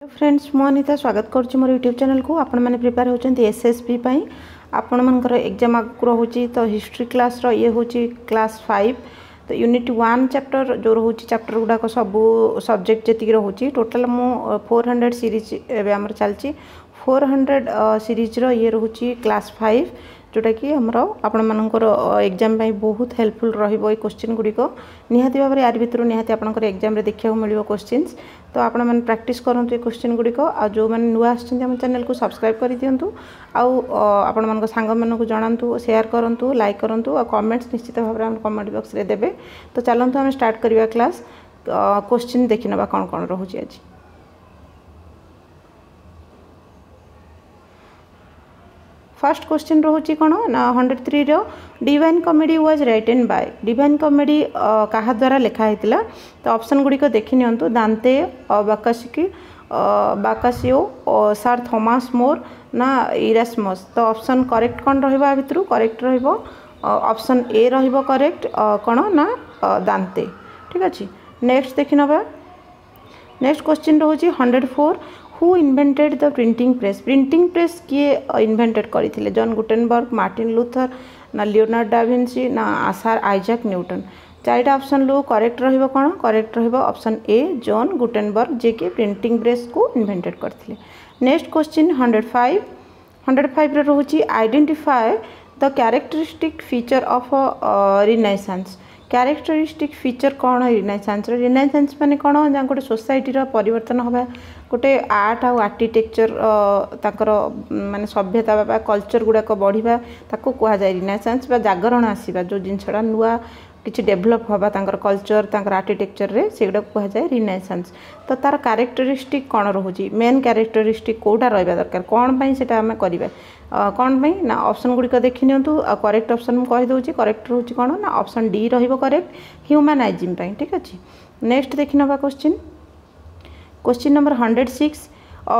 Friends मो अनिता स्वागत करुँच मोर YouTube channel को आपण मैंने प्रिपेयर होती एसएसबी आपण मनकर एग्जाम आगु रोचे तो हिस्ट्री क्लास ये हूँ क्लास 5 तो यूनिट 1 चैप्टर जो रोचे चैप्टर गुड़ाक सब सब्जेक्ट जी रोचे टोटाल मु 400 सीरीज एवं चलती 400 सीरीज ये रोचे क्लास 5 जोटा कि आमर आपण मानकर एग्जाम बहुत हेल्पफुल रहिबो ए क्वेश्चन गुड़िक निहाती भाव यार भितर निहाती आपनकर एग्जाम रे देखिया मिलिबो क्वेश्चंस तो आपण मन प्रैक्टिस करंतु ए क्वेश्चन गुड़िक आ जो माने नुआ आछन हम चैनल को सब्सक्राइब कर दियंतु आउ आपण मन सांग मन को जणांतु शेयर करंतु लाइक करंतु आ कमेंट्स निश्चित भाव हम कमेंट बॉक्स रे देबे। तो चलंतु हम स्टार्ट करबा क्लास क्वेश्चन देखिनबा कोन कोन रहउची आज। फर्स्ट क्वेश्चन रोचे कौन ना 103 रो divine comedy was written by divine comedy कहा द्वारा लिखा होता तो ऑप्शन गुड़िक देखी नियंतु दांते बाकासियो सर थॉमस मोर ना इरास्मस। तो ऑप्शन करेक्ट कौन रहिबा भितरु करेक्ट रहिबो ऑप्शन ए रहिबो करेक्ट कौन ना दांते। ठीक अच्छे नेक्स्ट देखि नबा नेक्स्ट क्वेश्चन रोचे 104 who invented the printing press किए इन्वेंटेड करते जॉन गुटेनबर्ग मार्टिन लूथर ना लियोनार्डो डा विंची ना आसार आइजैक न्यूटन। चारिटा ऑप्शन लो करेक्ट रहिबो कौन करेक्ट रहिबो ऑप्शन ए जॉन गुटेनबर्ग जे कि प्रिंटिंग प्रेस को इन्वेंटेड करते। नेक्स्ट क्वेश्चन 105 रे रहउची identify the characteristic feature of renaissance. Characteristic feature कौन रिनाइसेंस माने कौन जहाँ गोटे सोसाइटी परिवर्तन हवा गोटे आर्ट आउ आर्किटेक्चर ताकर माने सभ्यता कल्चर गुड़ाक बढ़िया ताको कह जाए रिनाइसेंस बा जागरण आसीबा जो जिनसटा नुआ किछि डेभलप हवा तांकर कल्चर तांकर आर्किटेक्चर रे सेगुडा कह जाए रिनाइसेंस। तो तार कैरेक्टरिस्टिक कौन रोची मेन कैरेक्टरिस्टिक कोटा रहिबा दरकार कौन पई सेटा हमें करिबा कौन पई ना ऑप्शन गुड़िक देखि नियंतु करेक्ट ऑप्शन मु कहि दउची करेक्ट रोची कौन ना ऑप्शन डी रहिबो करेक्ट ह्यूमनाइजिंग पई। ठीक अछि नेक्स्ट देखि नबा question number 106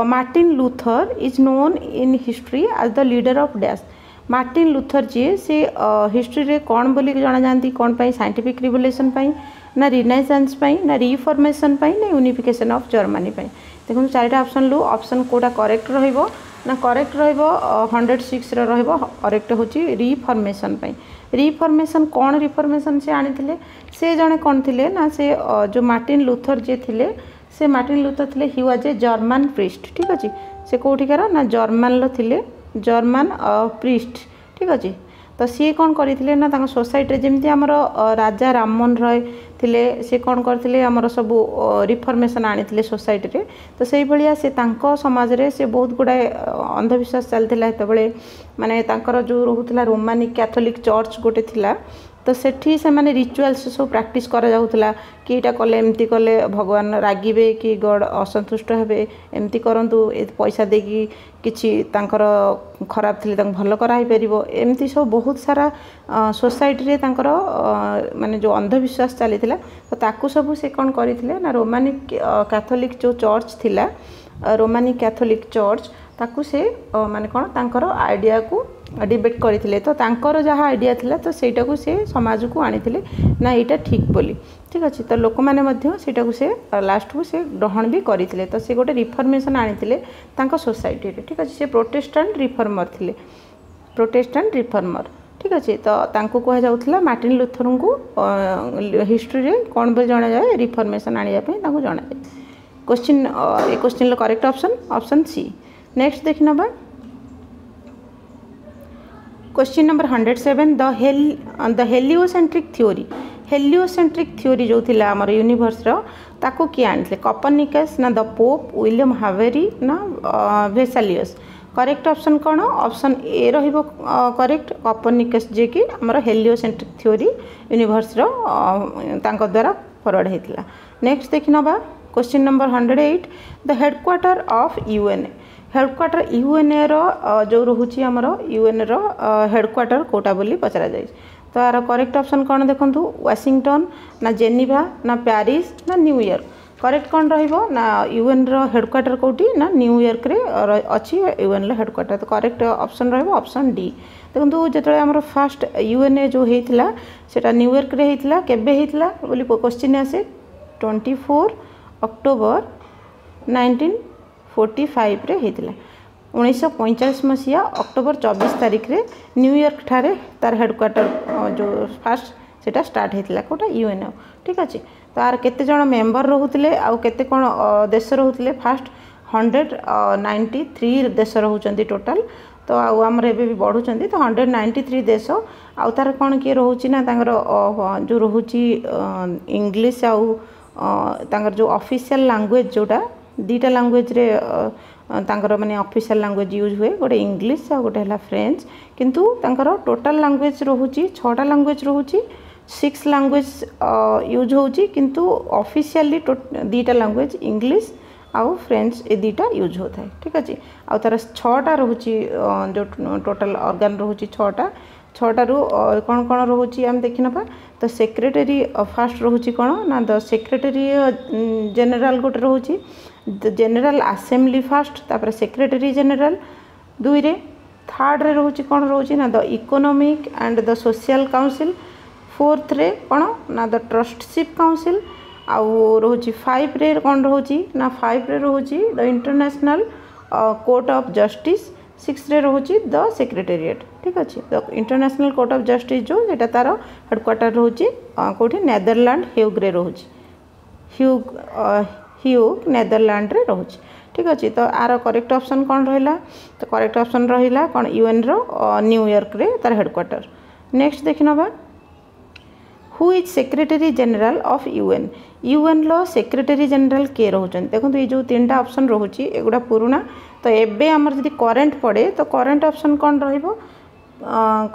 Martin Luther is known in history as the leader of dash. Martin Luther ji से हिस्ट्री रे कौन बोली जाना जानती कौन पाई साइंटिफिक रिवोल्यूशन पाई ना रिनाइसेंस पाई ना रिफॉर्मेशन पाई ना यूनिफिकेशन ऑफ जर्मनी पाई। देखो चारिटा ऑप्शन लो ऑप्शन कोटा करेक्ट रहिबो ना करेक्ट रहिबो 106 रे रहिबो करेक्ट होची रिफॉर्मेशन पाई। रिफॉर्मेशन कौन रिफॉर्मेशन से आनिथिले से जने कौन थिले ना से जो मार्टिन लूथर जे थिले से मार्टिन लूथर थिले he was a German priest. ठीक अछि से कोठिकार ना जर्मन लो थिले जर्मन प्रीस्ट। ठीक अच्छे तो सी कौन करते ना तांको सोसाइटी जमी आमर राजा राममोहन रॉय थिले से कौन करते आमर सब रिफॉर्मेशन आनी सोसाइटी रे। तो से भाया से तांको समाज रे से बहुत गुड़ाए अंधविश्वास चलता हेतबले माने तांकर जो रोहुतला रोमानिक कैथोलिक चर्च गोटे थिला तो सेठी से माने रिचुअल्स सब प्रैक्टिस करा जाउतला कि एटा कले एमती कले भगवान रागिबे कि गॉड असंतुष्ट हेबे एमती करंतु पैसा देकी किछि तांकर खराब थिले तांक भलो करा ही परिबो एमती सब बहुत सारा सोसाइटी रे तांकर माने जो अंधविश्वास चलीथिला तो ताकू सब से कोन करिथिले ना रोमानिक कैथोलिक जो चर्च थिला रोमानिक कैथोलिक चर्च ताकू से माने कोन तांकर आइडिया को डिबेट करथिले तो तांकर जहाँ आइडिया थिला तो सेटा को से समाज को आनिथिले ना एटा ठीक बोली। ठीक अच्छे तो लोक मैंने सेटा को से लास्ट को से ग्रहण भी करथिले तो से गोटे रिफॉर्मेशन आनिथिले तांको सोसाइटी रे। ठीक अच्छे से प्रोटेस्टेंट रिफॉर्मर थिले प्रोटेस्टेंट रिफॉर्मर। ठीक अच्छे तो तांको कह जाउथला मार्टिन लूथर को हिस्ट्री रे कौन बोली जाना जाए रिफॉर्मेशन आनिया पे तांको जाना जाए। क्वेश्चन ए क्वेश्चन लो करेक्ट ऑप्शन सी। नेक्स्ट देखि नबा question number 107 the heliocentric theory जो थिला हमर यूनिवर्स रो ताको किए आनिले कोपर्निकस ना द पोप विलियम हावेरी ना वेसालियस। करेक्ट ऑप्शन कौन ऑप्शन ए रहिबो करेक्ट कोपर्निकस जे कि हमर हेलियोसेंट्रिक थ्योरी यूनिवर्स रो तांको द्वारा फॉरवर्ड हेतिला। नेक्स्ट देखि नबा question number 108 the headquarter of UNA. Headquarter UNA रो जो रोची आमर यूएनए रो हेडक्वार्टर कोटा बोली पचरा जाए तो यार करेक्ट ऑप्शन कौन देखंतु वाशिंगटन ना जेनेवा ना पेरिस ना न्यूयॉर्क। करेक्ट कौन रहिबो ना यूएन रो हेडक्वार्टर कोटी ना न्यूयॉर्क रे अछि यूएन रो हेडक्वार्टर। तो करेक्ट ऑप्शन रहिबो ऑप्शन डी। देखंतु जेतले हमर फर्स्ट यूएनए जो हेतिला सेटा न्यूयॉर्क रे हेतिला केबे हेतिला बोली क्वेश्चन आसे 24 अक्टोबर 1945 रे हेतिला 1945 मसीहा अक्टोबर 24 तारिख रे न्यूयॉर्क ठारे तार हेडक्वार्टर जो फास्ट सेटा स्टार्ट हेतिला कोटा यूएनओ ठीक अच्छे। तो आर केते जण मेंबर रहउतिले आउ केते कोन देश रहउतिले फास्ट 193 देश रहउचंदी टोटल। तो आमर एबे भी बढ़ुचंदी तो 193 देश आउ तार कोन के रहउची ना तांगर जो रहउची इंग्लिश आउ तांगर जो ऑफिशियल लैंग्वेज जोटा दीटा लैंग्वेज रे तांकर माने ऑफिशियल लैंग्वेज यूज हुए गोटे इंग्लिश आ गोटे हला फ्रेंच किंतु तांकर टोटल लैंग्वेज रहउची 6टा लैंग्वेज रहउची 6 लैंग्वेज यूज होउची किंतु ऑफिशियली दीटा लैंग्वेज इंग्लिश आउ फ्रेंच ए दीटा यूज होता है ठीक अच्छे। आउ तार 6टा रहउची जो टोटल ऑर्गन रहउची 6टा रु कौन कौन रहउची हम देखि नबा। तो सेक्रेटरी फास्ट रहउची कौन ना द सेक्रेटरी जनरल गोटे रहउची द जनरल असेंबली फास्ट तापर सेक्रेटरी जनरल 2 रे 3rd रे रहउची कौन रहउची ना the economic and the social council 4th रे कौन ना द ट्रस्टशिप काउंसिल आउ रहउची 5 रे कौन रहउची ना 5 रे रहउची the international court of justice 6 रे रहउची द सेक्रेटेरिएट ठीक अच्छे। The international court of justice जो जेटा तार हेडक्वार्टर रहउची कोठी नेदरलैंड हेग रे रहउची ह्यूग नेदरलैंड रे रहउची ठीक अच्छे। तो आर करेक्ट ऑप्शन कौन रहिला तो करेक्ट ऑप्शन रहिला कौन यूएन रो न्यूयॉर्क रे तार हेडक्वार्टर। नेक्स्ट देखिनबा who is secretary general of UN UN लो सेक्रेटरी जनरल के रहउचन देखो ये जो 3टा ऑप्शन रहउची एगुडा पुराना। तो एबे हमर जदि करंट पड़े तो करंट ऑप्शन कौन रहिबो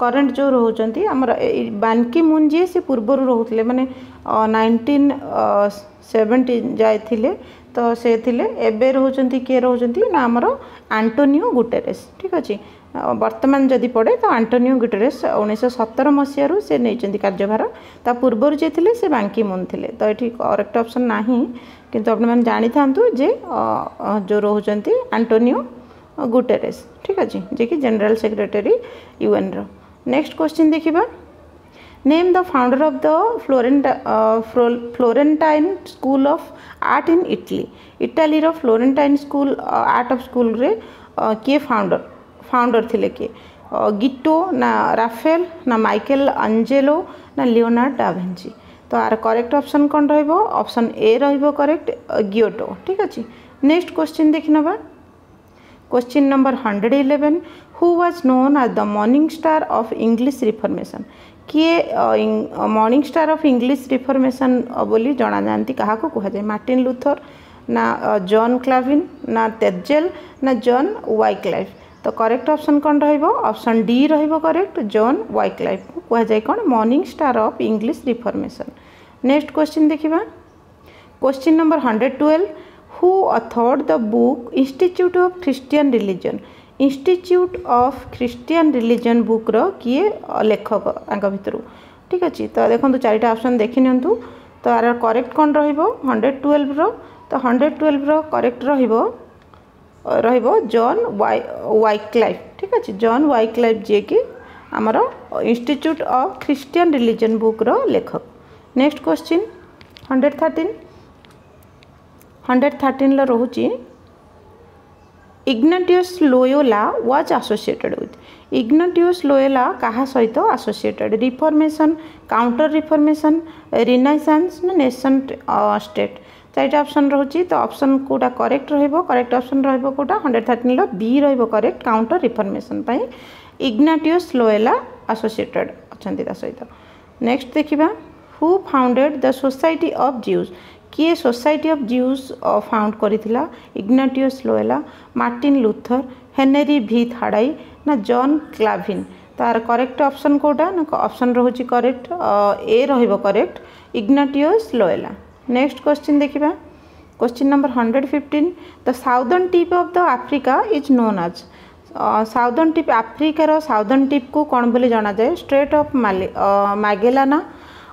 करंट जो रहउचंती हमर बान की मून जे से पूर्वरु रहउतले माने 1970 जाय थिले तो से थिले एबे रहउचंती के रहउचंती ना हमर एंटोनियो गुटेरेस ठीक अछि। वर्तमान जदि पड़े तो एंटोनियो गुटेरेस 1917 मसीह से नहीं कार्यभार ता पूर्वर जे थिले से बान की मून थिले। तो ये करेक्ट ऑप्शन नहीं किंतु आपण माने जानि थांतु जे जो रहउचंती एंटोनियो गुटेरेस ठीक अच्छे जे कि जनरल सेक्रेटरी यूएन रो। नेक्स्ट क्वेश्चन देखिबा name the founder of the Florentine school of art in Italy Italy रो Florentine school art of school रे के फाउंडर थिले के गिटो ना राफेल ना माइकल एंजेलो ना लियोनार्डो दा विंची। तो आर करेक्ट ऑप्शन कौन रहिबो ऑप्शन ए रहिबो करेक्ट गियोटो ठीक अच्छे। नेक्स्ट क्वेश्चन देखिनबा question number 111 who was known as the morning star of English reformation किए morning star of English reformation बोली जाना जानती क्या कह जाए मार्टिन लूथर ना जॉन क्लाविन ना तेजेल ना जॉन वाइक्लाइफ। तो करेक्ट ऑप्शन कौन रहिबो ऑप्शन डी रहिबो करेक्ट जॉन वाइक्लाइफ को कह जाए कौन morning star of English reformation. Next question देखिबा question number 112 who authored the book institute of Christian religion institute of Christian religion book रो किए लेखक आंक भितर ठीक अच्छे। तो देखो 4टा ऑप्शन देखि नियंतु। तो आर करेक्ट कौन रहिबो 112 रो तो 112 रो करेक्ट रहिबो जॉन वाइक्लाइफ ठीक अच्छे जॉन वाइक्लाइफ जे कि आमर institute of Christian religion book रो लेखक। नेक्स्ट क्वेश्चन 113 लो रहउची Ignatius Loyola was associated with Ignatius Loyola कहा सहित associated reformation counter reformation renaissance ना नेशन स्टेट 4टा ऑप्शन रहउची। तो ऑप्शन कोटा करेक्ट रहिबो करेक्ट ऑप्शन रहिबो कोटा 113 लो बी रहिबो करेक्ट काउंटर रिफॉर्मेशन पई इग्नाटियस लोयोला एसोसिएटेड अछंती ता सहित। नेक्स्ट देखिबा who founded the society of Jews किए सोसाइटी ऑफ ज्यूज फाउंड करिथिला Ignatius Loyola Martin Luther Henry भी थाड़ाई ना जॉन क्लाविन। तार करेक्ट ऑप्शन कोटा ना ऑप्शन रहउची करेक्ट ए रहिबो correct Ignatius Loyola. Next question देखिबा question number 115 the southern tip of the Africa is known as southern tip अफ्रीकार southern tip को कौन बोली जाना जाए स्ट्रेट ऑफ मैगेलाना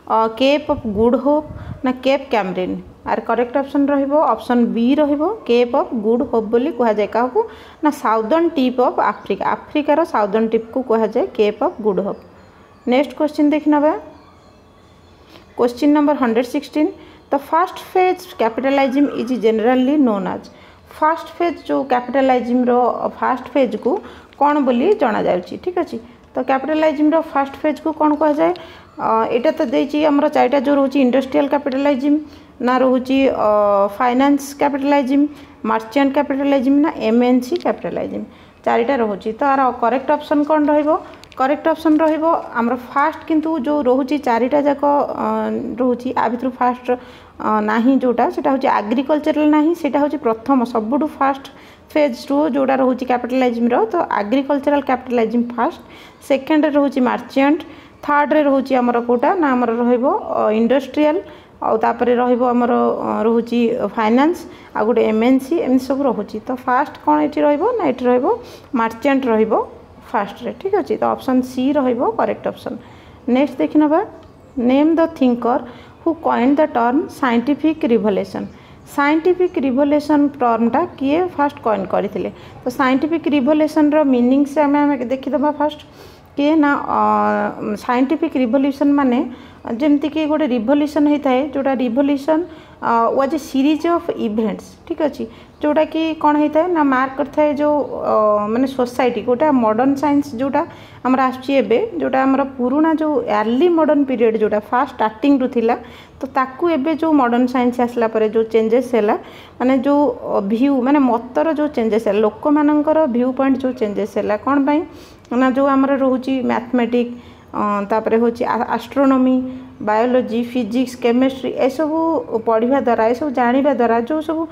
केप ऑफ गुड होप ना केप कैमरिन। आर करेक्ट ऑप्शन रहिबो ऑप्शन बी रहिबो केप ऑफ गुड होप बोली कह जाए क्या ना साउदर्न टिप ऑफ अफ्रीका अफ्रीकार साउदर्न टिप को कह जाए cape of good hope. Next question देखना question number 116 the first phase capitalism is generally known as fast phase जो कैपिटलाइजिम रो फास्ट फेज को कौन बोली जाना जाउची ठीक अछि। तो कैपिटलाइजिम रो फास्ट फेज को कौन कह जाए एटा तो देछि हमर चारिटा जो रोची इंडस्ट्रियल कैपिटलाइजिम ना रोची फाइनेंस कैपिटलाइजिम मर्चेंट कैपिटलाइजिम ना एमएनसी कैपिटलाइजिम चारिटा रोची। तो आर करेक्ट ऑप्शन कौन रहिबो करेक्ट ऑप्शन रहिबो हमर फास्ट किंतु जो रोची चारिटा जाक रोची आ भितर फास्ट नाही जोटा सेटा होची एग्रीकल्चरल नाही सेटा होची प्रथम सबुठु फास्ट फेज रो जोड़ा रोची कैपिटलाइजिम रो। तो एग्रीकल्चरल कैपिटलाइजिम फास्ट सेकेंड रे रोची मर्चेंट थर्ड रे रोची हमर कोटा ना हमर रहिबो इंडस्ट्रियल और तापर रहिबो हमर रोची फाइनेंस आ गुटे एमएनसी एम सब रोची। तो फास्ट कोन एठी रहिबो ना एठी रहिबो मर्चेंट रहिबो फास्ट रे ठीक अछि। तो ऑप्शन सी रहिबो करेक्ट ऑप्शन। नेक्स्ट देखि नबा name the thinker who coined the term scientific revolution. Scientific revolution टर्मटा किए फास्ट कॉइन करथिले। तो साइंटिफिक रिवोल्यूशन रो मीनिंग से हमें देखि दबा फास्ट किए ना साइंटिफिक रिवोल्यूशन माने जेमति कि गोटे रिवोल्यूशन होता है जोटा revolution was a series of events ठीक अच्छे जोटा कि कौन होता है ना मार्क करता है जो माने सोसाइटी गोटा मॉडर्न साइंस जोटा आमर आसबे जोटा आमर पुराना जो अर्ली मॉडर्न पीरियड जोटा फास्ट स्टार्टिंग रु थिला। तो ताकू एबे जो मॉडर्न साइंस आसला परे जो चेंजेस हैला माने जो व्यू माने मतर जो चेंजेस है लोक मानकर व्यू पॉइंट जो चेंजेस हैला कौन पाई ना जो आमर रोची मैथमेटिक तापर हूँ एस्ट्रोनॉमी बायोलॉजी फिजिक्स केमिस्ट्री ए सब पढ़ा द्वारा ए सब जाना द्वारा जो सब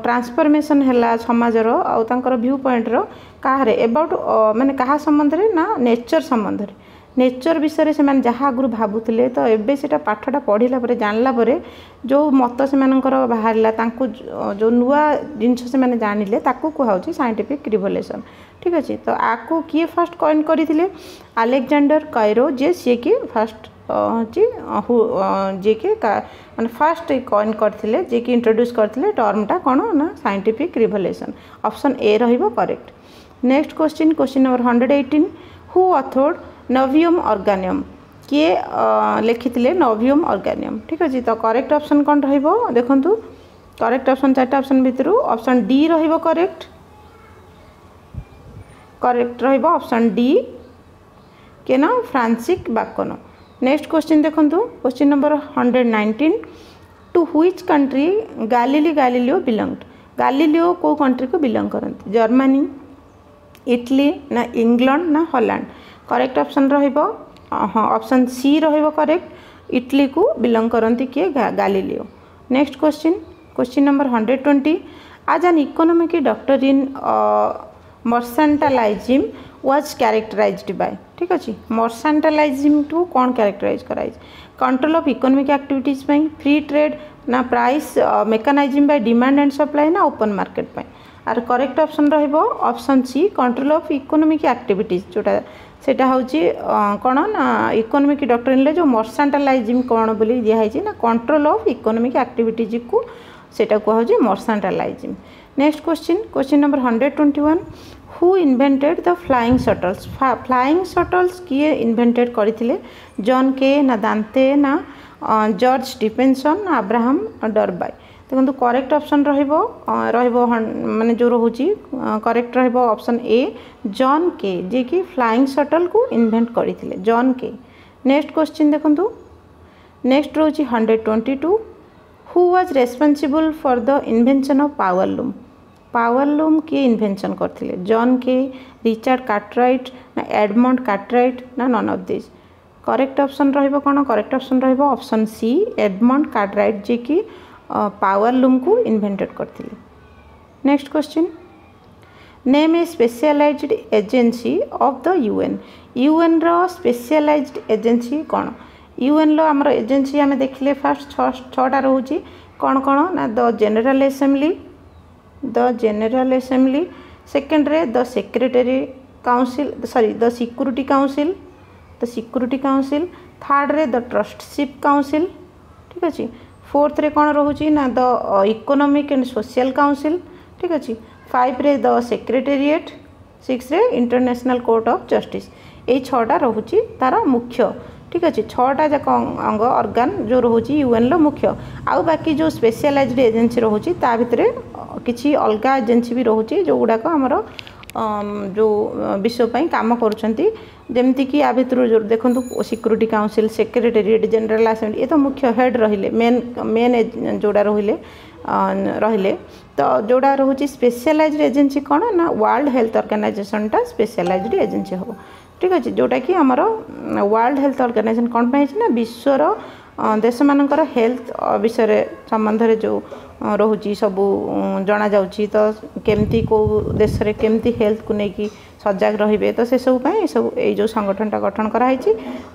ट्रांसफॉर्मेशन है समाजर आउ तांकर व्यू पॉइंट रो काहरे अबाउट माने कहा संबंध रे ना नेचर संबंध रे नेचर विषय से मैंने जहाँ आगु भावुले तो एबे से पाठटा पढ़ला पर जानला पर जो मत से बाहरला तांकु जो नुआ जिनस से मैंने जानिले ताकू कहउची साइंटिफिक रिवोल्यूशन ठीक अच्छे। तो आकु किए फास्ट कॉइन करथिले अलेक्जेंडर कैरो जे सी के फास्ट जे के माने फास्ट कॉइन करथिले जे कि इंट्रोड्यूस करथिले टर्मटा कोन ना साइंटिफिक रिवोल्यूशन ऑप्शन ए रहिबो correct. Next question question number 118 who authored Novum Organum किए लिखिथिले नोवियम ऑर्गेनियम ठीक अच्छे। तो करेक्ट ऑप्शन कौन रहिबो देखंतु करेक्ट ऑप्शन चारटा ऑप्शन भितरु ऑप्शन डी रहिबो करेक्ट करेक्ट रहिबो ऑप्शन डी के ना फ्रांसिस बाकोनो। नेक्स्ट क्वेश्चन देखंतु question number 119 to which country Galileo belonged. Galileo को कंट्री को बिलोंग करते जर्मनी इटली ना इंग्लैंड ना हॉलैंड। करेक्ट ऑप्शन रहिबो हाँ ऑप्शन सी रहिबो करेक्ट इटली को बिलोंग करती किए Galileo. Next question question number 120 as an economic doctrine mercantilism was characterised by ठीक अच्छे। मर्सेंटाइलिज्म टू कौन कैरेक्टराइज कराई कंट्रोल ऑफ इकोनॉमिक एक्टिविटीज पे फ्री ट्रेड ना price mechanism by demand and supply ना ओपन मार्केट पे। आर करेक्ट ऑप्शन रहिबो option C control of economic activities जोटा सेटा होची कौन ना इकोनॉमिक डॉक्ट्रिन ले जो मर्सेंटाइलिज्म कौन बोली दिया है ना कंट्रोल ऑफ इकोनॉमिक एक्टिविटीज को सेटा कहूँ mercantilism. Next question question number 121 who invented the flying shuttles. Flying shuttles किए इन्वेंटेड करथिले जॉन के ना दांते ना जॉर्ज स्टीफेनसन ना अब्राहम डरबाई। देखो करेक्ट ऑप्शन रहिबो माने जो रोची करेक्ट रहिबो ऑप्शन ए जॉन के जे कि फ्लाइंग शटल को इन्वेंट करथिले जॉन के। नेक्स्ट क्वेश्चन देखो नेक्स्ट रोची 122 who was responsible for the invention of power loom. Power loom किए इन्वेंशन करथिले जॉन के रिचर्ड कार्टराइट ना एडमंड कार्टराइट ना none of this. Correct option रहिबो कोन करेक्ट ऑप्शन रहिबो ऑप्शन सी एडमंड कार्टराइट जे कि पावर लूम को इन्वेंटेड करथिले। Next question name a specialized agency of the UN. UN रो स्पेशलाइज्ड एजेंसी कौन यूएन लो आमर एजेंसी आम देखिले फास्ट छटा रोची कौन कौन ना द जनरल असेंबली सेकेंड रे the secretary council sorry the security council third रे द ट्रस्टशिप काउंसिल ठीक अच्छे। फोर्थ रे कौन रोची ना the economic and social council ठीक अच्छे। 5 रे द सेक्रेटेरिएट 6 रे इंटरनेशनल कोर्ट ऑफ जस्टिस। ये छटा रोची तार मुख्य ठीक अच्छे छटा जाक अंग ऑर्गन जो रोची यूएन लो मुख्य आउ बाकी जो स्पेशलाइज्ड एजेंसी रोची ता भितरे किसी अलग एजेन्सी भी रोचे जो गुड़ाक आमर जो विश्वपाई कम करमती या भितर जो देखो security council secretariat general assembly ये तो मुख्य हेड रहिले मेन जोड़ा रहिले तो जोड़ा रोचे स्पेशलाइज्ड एजेन्सी कौन ना वर्ल्ड हेल्थ ऑर्गेनाइजेशन टा स्पेशलाइज्ड एजेन्सी हम ठीक अच्छे जोटा कि आमर वर्ल्ड हेल्थ ऑर्गेनाइजेशन कौन पाई ना विश्वर देश मानकर हेल्थ विषय संबंध में जो रोची सबू जना जाउची तो केमती को देश रे केमती हेल्थ को लेकिन सजग रहिबे तो से सब पई सब ए जो संगठन टा गठन कराई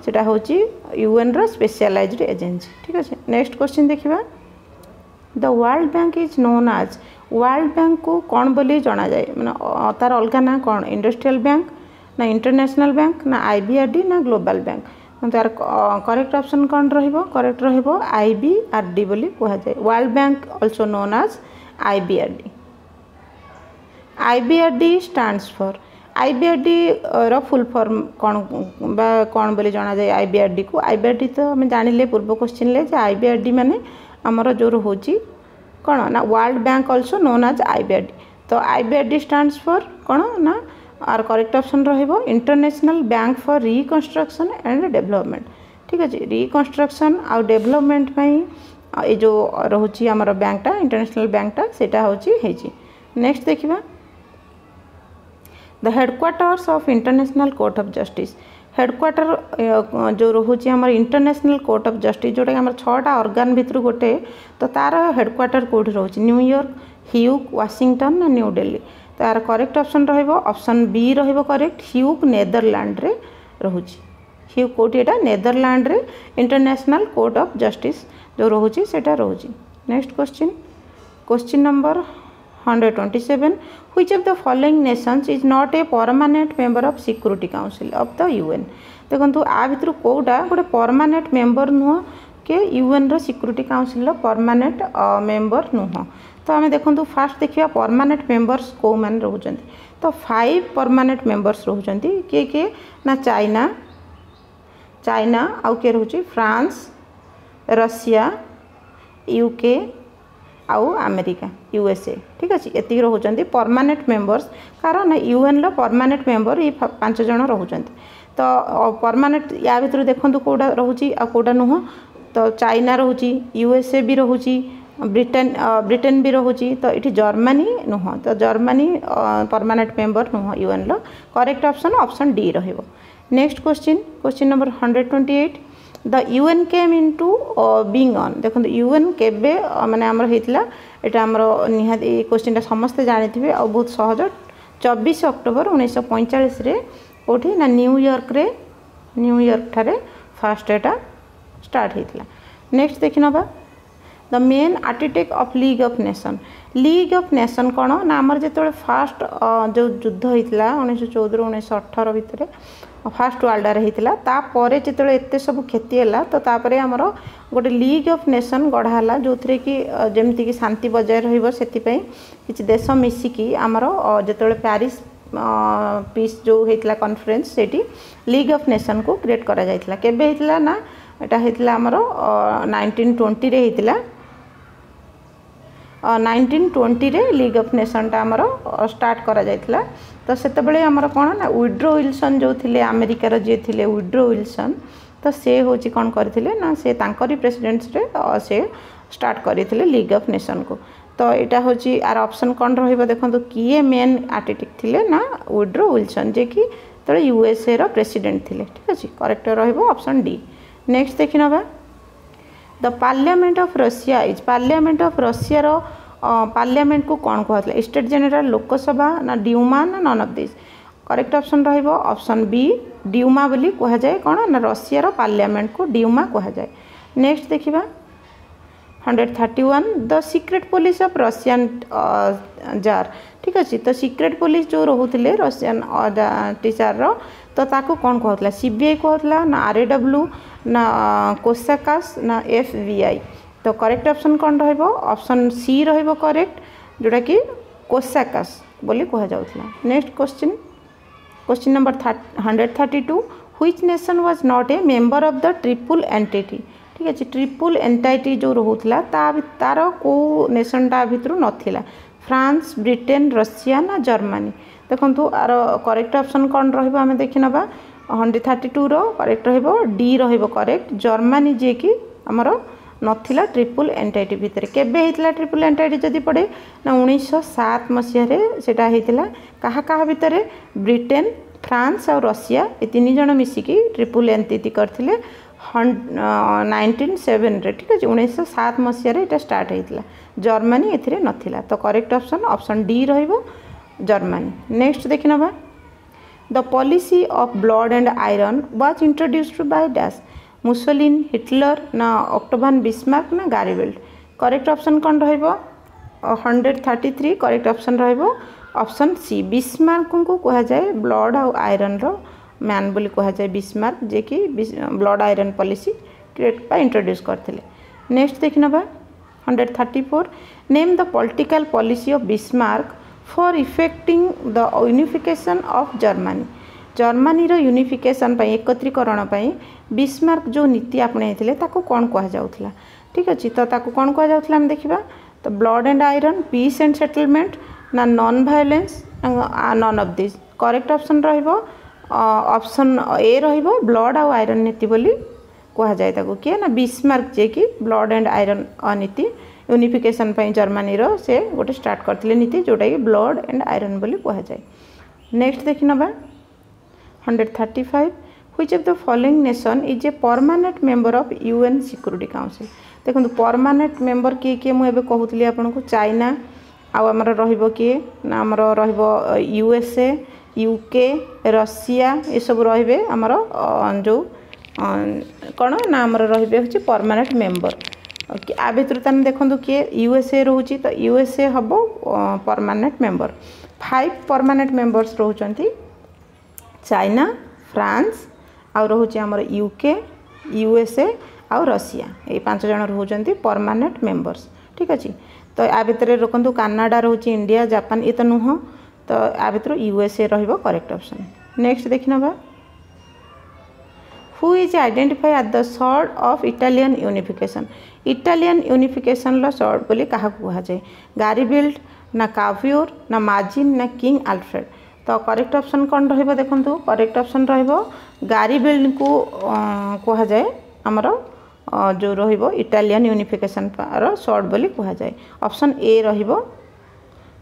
सेटा होची यूएन रो स्पेशलाइज्ड एजेंसी ठीक अच्छे। नेक्स्ट क्वेश्चन देखिबा the world bank is known as world bank को कौन बोली जना जाए माने तार अलग ना कौन इंडस्ट्रियल बैंक ना इंटरनेशनल बैंक ना आईबीआरडी ना ग्लोबल बैंक तार करेक्ट ऑप्शन कौन रहिबो करेक्ट रहिबो आईबीआरडी बोली कहा जाए world bank also known as IBRD. IBRD stands for IBRD रो फुल फॉर्म कौन बोली जाना जाए आईबीआरडी को आईबीआरडी तो हम जानिले पूर्व क्वेश्चन ले आईबीआरडी माने आमर जो रोची कौन ना world bank also known as IBRD तो आईबीआरडी स्टैंड्स फॉर कौन ना आर करेक्ट ऑप्शन रहिबो international bank for reconstruction and development ठीक अच्छे रिकंस्ट्रक्शन आउ डेवलपमेंट ये जो रोची आमर बैंकटा इंटरनेशनल बैंकटा सेटा होची हेची। नेक्स्ट देखिबा the headquarters of international court of justice headquarter जो रोची आमर इंटरनेशनल कोर्ट ऑफ जस्टिस जोटा कि आमर 6टा ऑर्गन भितर गोटे तो तार हेडक्वार्टर कोड रोची न्यूयॉर्क ह्यूक वाशिंगटन ना न्यू दिल्ली तार करेक्ट ऑप्शन रहिबो ऑप्शन बी रहिबो करेक्ट ह्यूक नेदरलैंड रे रोची ह्यूक कोटी एटा नेदरलैंड रे इंटरनेशनल कोर्ट ऑफ जस्टिस जो रोची सेटा रोची। Next question number 127 which of the following nations is not a permanent member of security council of the UN देखो आ भितर कोटा गोटे परमानेंट मेंबर नुह के यूएन रो सिक्यूरिटी काउंसिल परमानेंट मेंबर नुह तो आम देखो फास्ट देखा परमानेंट मेंबर्स कौ मैंने रोचंती तो 5 परमानेंट मेंबर्स रोचंती किए ना चाइना आउ किए रोचे फ्रांस रशिया यूके आउ अमेरिका यूएसए ठीक अच्छे ये रोचंती परमानेंट मेंबर्स कारण यूएन लो परमानेंट मेंबर ये 5 जन रोचंती तो परमानेंट या भीतर देखो कौटा रोची आ कौटा नुह तो चाइना रोची यूएसए भी रोची ब्रिटेन भी रोची तो ये जर्मनी नुह तो जर्मनी परमानेंट मेंबर नुह यूएन लो करेक्ट ऑप्शन ऑप्शन डी रहिबो। Next question number 128 the UN came into being on देखो यूएन केबे माने हमर हेतला एटा हमर निहाती क्वेश्चन समस्ते जानिथिबे आ बहुत सहज 24 अक्टोबर 1945 रे कोठी ना न्यूयॉर्क ठारे फर्स्ट एटा स्टार्ट हेतला। नेक्स्ट देखिनबा the main architect of League of Nation कौन ना आमर जो फास्ट जो युद्ध होता 1914-1918 भितर फास्ट वर्ल्ड वार होता तापर जो एत सब क्षति है तो तापर आमर गोटे लीग ऑफ नेशन गढ़ाला जो थे कि जमती कि शांति बजाय रही किसी देश मिसिकी आमर जो पेरिस पीस जो होता कॉन्फ्रेंस से लीग ऑफ नेशन को क्रिएट करा जायतिला केबे होता ना एटा होता आमर 1920 रे होता 1920 रे लीग ऑफ नेशन टा आमर स्टार्ट करा जायतिला तो सेते बेले आमर कोन ना वुड्रो विल्सन जो थिले अमेरिकार जे थिले वुड्रो विल्सन तो से होची कोन करथिले ना से तांकरी प्रेसिडेंट्स रे से स्टार्ट करथिले लीग ऑफ नेशन को तो यहाँ होची आर ऑप्शन कौन रहिबो देखंतु किए मेन आर्किटेक्ट थिले ना वुड्रो विल्सन जे कि तळे यूएसए रो प्रेसिडेंट थिले ठीक अछि करेक्ट रहिबो ऑप्शन डी। नेक्स्ट देखि नबा the parliament of Russia is parliament of Russia रो पार्लियामेंट को कौन कहला स्टेट जनरल लोकसभा ना ड्यूमा ना none of this correct option रहिबो ऑप्शन बी ड्यूमा बोली कहा जाए कौन ना रशिया रो पार्लियामेंट को ड्यूमा कहा जाए। नेक्स्ट देखिबा 131 the secret police of Russian czar ठीक अच्छे तो सीक्रेट पुलिस जो रोते रशियन टीचर रो तो ताको कौन कहला सीबीआई कहला ना आरएडब्ल्यू ना कोसाकास ना एफबीआई तो करेक्ट ऑप्शन कौन रहिबो ऑप्शन सी रहिबो करेक्ट जोटा कि कोसाकास बोली कहा जाउथला। Next question number 132 which nation was not a member of the triple entity ठीक है ट्रिपल एंटाइटी जो रोला तार को नेशन टा भितर नथिला फ्रांस ब्रिटेन रशिया ना जर्मनी देखो आर करेक्ट ऑप्शन कौन रहिबो आमे देखि नबा 132 रो करेक्ट रहिबो डी रहिबो करेक्ट जर्मनी जे कि हमर नथिला ट्रिपल एंटाइटी भितर केबे हेतिला ट्रिपल एंटाइटी जदि पड़े ना 1907 मसिया रे सेटा हेतिला कहा कहा भितर ब्रिटेन फ्रांस और रशिया ये तीन जन मिसिकी ट्रिपल एंटिटी करथिले 1907 रे ठीक अछि 1907 मसिया रे एटा स्टार्ट हेतिला जर्मनी एथिरे नथिला तो करेक्ट ऑप्शन ऑप्शन डी रहिबो जर्मनी नेक्स्ट देखिनबा the policy of blood and iron was introduced by dash Mussolini Hitler ना ऑक्टोवन बिस्मार्क ना गारिबेल्ट करेक्ट ऑप्शन कौन रहिबो 133 करेक्ट ऑप्शन रहिबो ऑप्शन सी बिस्मार्क को कहा जाए ब्लड और आयरन रो मैन बोली कहा जाए बिस्मार्क जे कि ब्लड आयरन पॉलिसी क्रिएट पा इंट्रोड्यूस करथिले नेक्स्ट देखिनबा 134 name the political policy of Bismarck for effecting the unification of Germany रो यूनिफिकेशन पई एकत्रीकरण पई बिस्मार्क जो नीति आपणे थिले ताको कोन कहा जाउथला ठीक अछि तो ताको कोन कहा जाउथला हम देखिबा तो blood and iron peace and settlement ना non violence none of this correct option रहिबो ऑप्शन ए रहिबो ब्लड और आयरन नीति बोली कहा जाए ताको किए ना बिस्मार्क जे कि ब्लड एंड आयरन नीति यूनिफिकेशन पई जर्मनी रो से गोटे स्टार्ट करथिले नीति जोटा कि ब्लड एंड आयरन बोली कहा जाए next देखिनबा 135 which of the following nation is a permanent member of UN Security Council देखो परमानेंट मेंबर किए किए मुझे कहूली आपन को चाइना आमर रहिबो किए ना आमर रहिबो यूएसए यूके रशिया ये सब रहिबे आमर जो कौन ना आमर रहिबे होची परमानेंट मेंबर आ भितर तान देखो किए यूएसए रोची तो यूएसए हबो परमानेंट मेंबर 5 परमानेंट मेंबर्स रोचंती चाइना फ्रांस आउ रोचे आमर यूके यूएसए आउ रशिया ये 5 जन रोचंती परमानेंट मेंबर्स ठीक अच्छे तो आ भितर रखु कानाडा रोचे इंडिया जापान ये तो नुह तो आ भितर यूएसए रहिबो करेक्ट ऑप्शन नेक्स्ट देखिनबा who is identify at the sword of Italian unification लो सॉर्ड बोली कहा कहा जाए गारिबेल्ट ना काव्योर ना मार्जिन ना किंग अल्फ्रेड तो करेक्ट ऑप्शन कौन रहिबो देखंतु करेक्ट ऑप्शन रहिबो गारिबेल्ट को कहा जाए हमर जो रहिबो इटालियन यूनिफिकेशन रो सॉर्ट बोली कहा जाए ऑप्शन ए रहिबो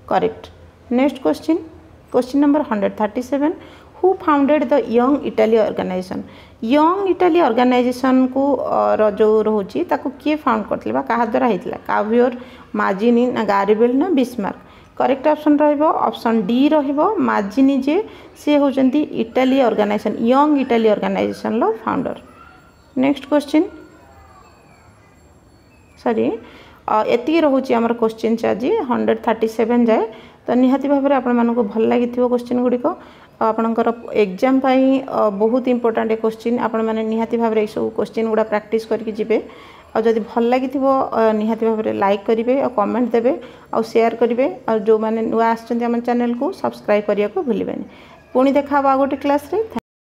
correct next question number 137 who founded the young Italy organization को जो रोची ताको किए फाउंड करथिले बा कहा द्वारा हेतिला काव्योर मार्जिनी ना गारिबेल्ट ना बिस्मार्क करेक्ट ऑप्शन रहिबो ऑप्शन डी रहिबो मार्जिनी जे से होचंती Italy organisation young Italy organisation लो फाउंडर नेक्स्ट क्वेश्चन सॉरी एति रोची हमर क्वेश्चन आज 137 जाए तो निहाती भाव में आपण मानको भल लागि क्वेश्चन गुड़िक आपणकर एग्जाम पाई बहुत इंपोर्टेंट क्वेश्चन आपण माने निहाती भाव में सब क्वेश्चन गुड़ा प्रैक्टिस करके जिबे और जदि भल लागि निहाती भाव में लाइक करेंगे और कमेंट देवे और शेयर करेंगे और जो मैंने नुआ आम चैनल को सब्सक्राइब करने को भूलें पुणी देखा गोटे क्लास रे।